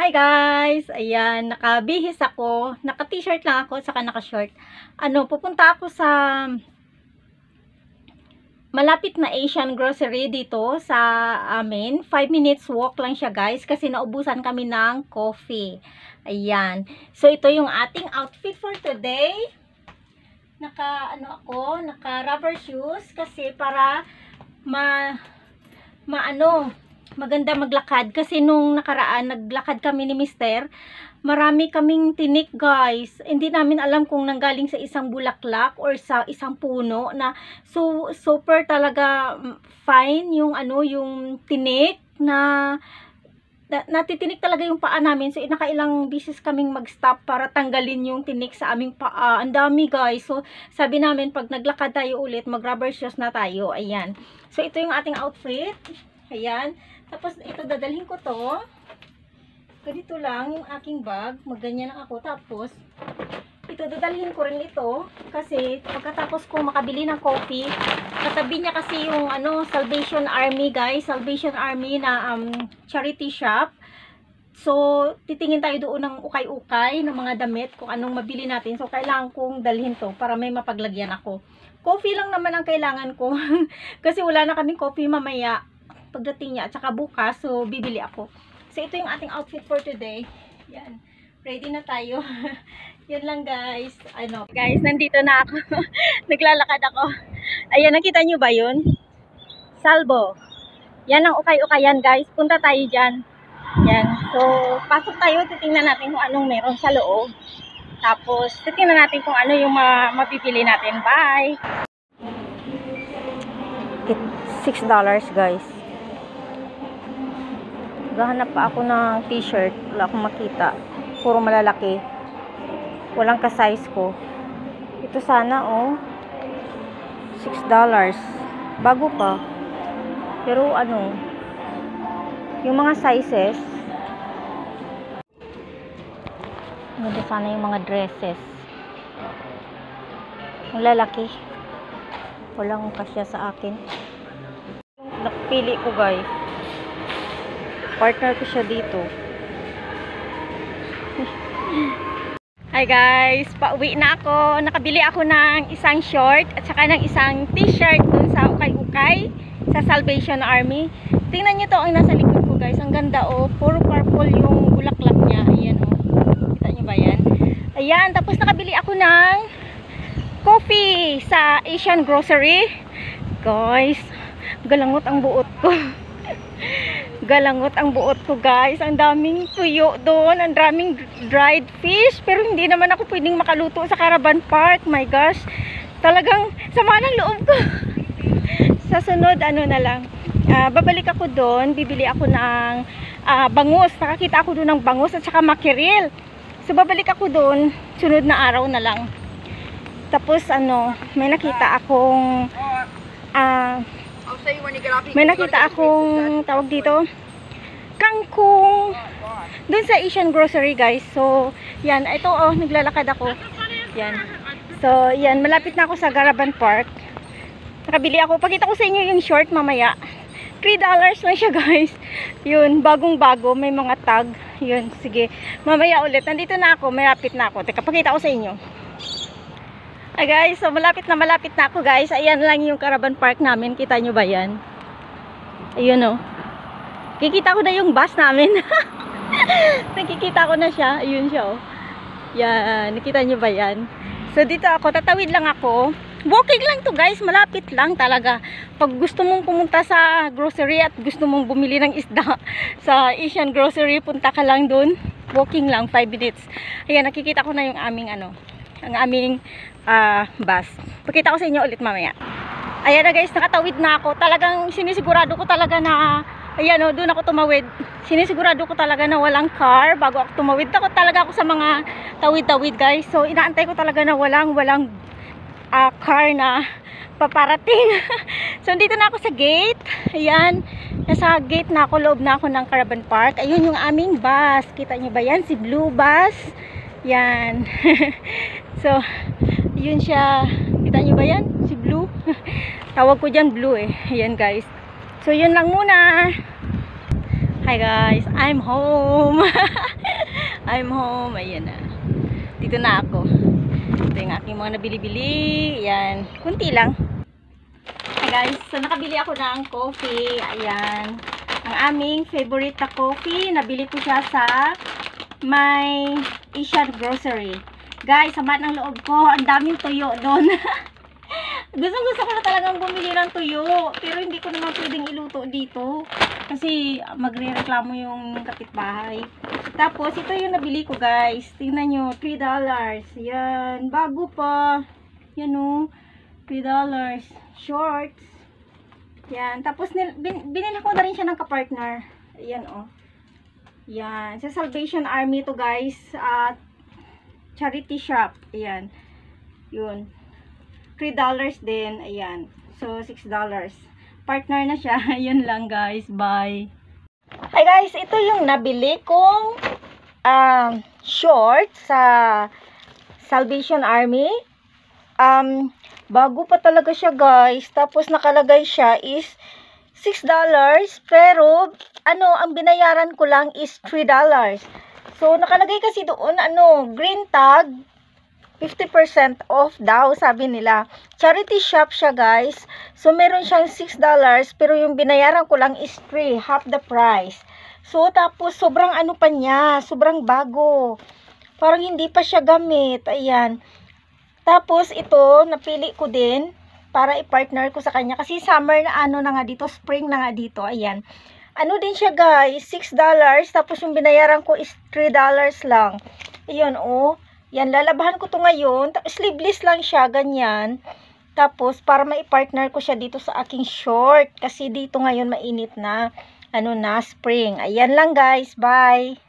Hi guys! Ayan, nakabihis ako. Naka-t-shirt lang ako, saka naka-short. Pupunta ako sa malapit na Asian grocery dito sa amin. 5 minutes walk lang siya guys, kasi naubusan kami ng coffee. Ayan. So, ito yung ating outfit for today. Naka rubber shoes, kasi para maganda maglakad, kasi nung nakaraan naglakad kami ni Mister, marami kaming tinik guys. Hindi namin alam kung nanggaling sa isang bulaklak or sa isang puno na super talaga fine yung yung tinik na natitinik talaga yung paa namin. So nakailang bisis kaming mag-stop para tanggalin yung tinik sa aming paa. Ang dami guys. So sabi namin pag naglakad tayo ulit, mag rubber shoes na tayo. Ayan. So ito yung ating outfit. Ayan. Tapos ito dadalhin ko to. Ganito lang yung aking bag. Magganyan lang ako. Tapos ito dadalhin ko rin ito kasi pagkatapos ko makabili ng coffee, katabi niya kasi yung Salvation Army guys. Salvation Army na charity shop. So titingin tayo doon ng ukay-ukay ng mga damit kung anong mabili natin. So kailangan kong dalhin to para may mapaglagyan ako. Coffee lang naman ang kailangan ko kasi wala na kaming coffee mamaya pagdating niya at saka bukas. So bibili ako. So ito yung ating outfit for today. Yan. Ready na tayo. Yan lang guys. Guys, nandito na ako. Naglalakad ako. Ayan, nakita nyo ba yun? Salvo. Yan ang ukay-ukayan guys. Punta tayo dyan. Yan. So, pasok tayo. Titingnan natin kung anong meron sa loob. Tapos, titingnan natin kung ano yung mapipili natin. Bye! It's $6 guys. Gahanap pa ako ng t-shirt. Wala akong makita. Puro malalaki. Walang ka-size ko. Ito sana, oh. $6. Bago pa. Pero, yung mga sizes. Ganda sana yung mga dresses. Ang lalaki. Walang kasya sa akin. Napili ko, guys. Partner ko siya dito. Hi guys, pauwi na ako. Nakabili ako ng isang short at saka ng isang t-shirt dun sa ukay-ukay sa Salvation Army. Tingnan nyo to ang nasa likod ko guys. Ang ganda oh. Puro purple yung bulaklak niya. Ayan oh. Kita nyo ba yan? Ayan. Tapos nakabili ako ng coffee sa Asian grocery. Guys, galangot ang buot ko. Galangot ang buot ko guys. Ang daming tuyo doon. Ang daming dried fish. Pero hindi naman ako pwedeng makaluto sa Caravan Park. My gosh. Talagang sama ng loob ko. Sa sunod na lang. Babalik ako doon. Bibili ako ng bangus. Nakakita ako doon ng bangus at saka makiril. So babalik ako doon. Sunod na araw na lang. Tapos may nakita akong tawag dito kangkong dun sa Asian grocery guys. So yan, ito oh, naglalakad ako yan. So yan, malapit na ako sa Caravan Park. Nakabili ako, pakita ko sa inyo yung short mamaya. $3 lang siya guys. Yun, bagong bago, may mga tag. Yun, sige, mamaya ulit. Nandito na ako, malapit na ako. Teka, pakita ko sa inyo. Ay guys, so malapit na ako guys. Ayan lang yung Caravan Park namin. Kita nyo ba yan? Ayun oh. Kikita ko na yung bus namin. Nakikita ko na siya. Ayun siya oh. Yan, nakita nyo ba yan? So dito ako, tatawid lang ako. Walking lang to guys, malapit lang talaga. Pag gusto mong pumunta sa grocery at gusto mong bumili ng isda sa Asian grocery, punta ka lang dun. Walking lang, 5 minutes. Ayan, nakikita ko na yung aming ang aming bus. Pakita ko sa inyo ulit mamaya. Ayan na guys, nakatawid na ako. Talagang sinisigurado ko talaga na, ayan o, doon ako tumawid. Sinisigurado ko talaga na walang car bago ako tumawid. Takot talaga ako sa mga tawid-tawid guys. So inaantay ko talaga na walang car na paparating. So dito na ako sa gate. Ayan, nasa gate na ako, loob na ako ng Caravan Park. Ayun yung aming bus. Kita nyo ba yan? Si Blue Bus. Yan. So yun siya. Kita nyo ba yan? Si Blue. Tawag ko dyan Blue eh. Ayan guys. So yun lang muna. Hi Hi guys, I'm home. I'm home. Ayan na. Dito na ako. Ito yung aking mga nabili-bili. Ayan. Kunti lang. Hi guys, so nakabili ako ng coffee. Ayan. Ang aming favorite na coffee. Nabili ko siya sa my Asian grocery. Guys, sama ng loob ko. Ang daming tuyo doon. Gusto ko na talagang bumili ng tuyo. Pero hindi ko naman pwedeng iluto dito. Kasi magre-reklamo yung kapitbahay. Tapos, ito yung nabili ko guys. Tingnan nyo, $3. Yan, bago pa. Yan o, $3. Shorts. Yan, tapos binili ko na rin siya ng kapartner. Ayan o. Yan, sa Salvation Army to guys. At charity shop. Ayan. Yun. $3 din. Ayan. So, $6. Partner na siya. Yun lang guys. Bye. Hi guys. Ito yung nabili kong short sa Salvation Army. Bago pa talaga siya guys. Tapos nakalagay siya is $6. Pero, ang binayaran ko lang is $3. So, nakalagay kasi doon, green tag. 50% off daw, sabi nila. Charity shop siya, guys. So, meron siyang $6, pero yung binayaran ko lang is free, half the price. So, tapos, sobrang pa niya, sobrang bago. Parang hindi pa siya gamit. Ayan. Tapos, ito, napili ko din para i-partner ko sa kanya. Kasi summer na na nga dito, spring na nga dito. Ayan. Din siya, guys, $6. Tapos, yung binayaran ko is $3 lang. Ayan, oh. Yan, lalabahan ko to ngayon. Sleeveless lang siya, ganyan. Tapos, para mai-partner ko siya dito sa aking short. Kasi dito ngayon mainit na, spring. Ayan lang guys, bye!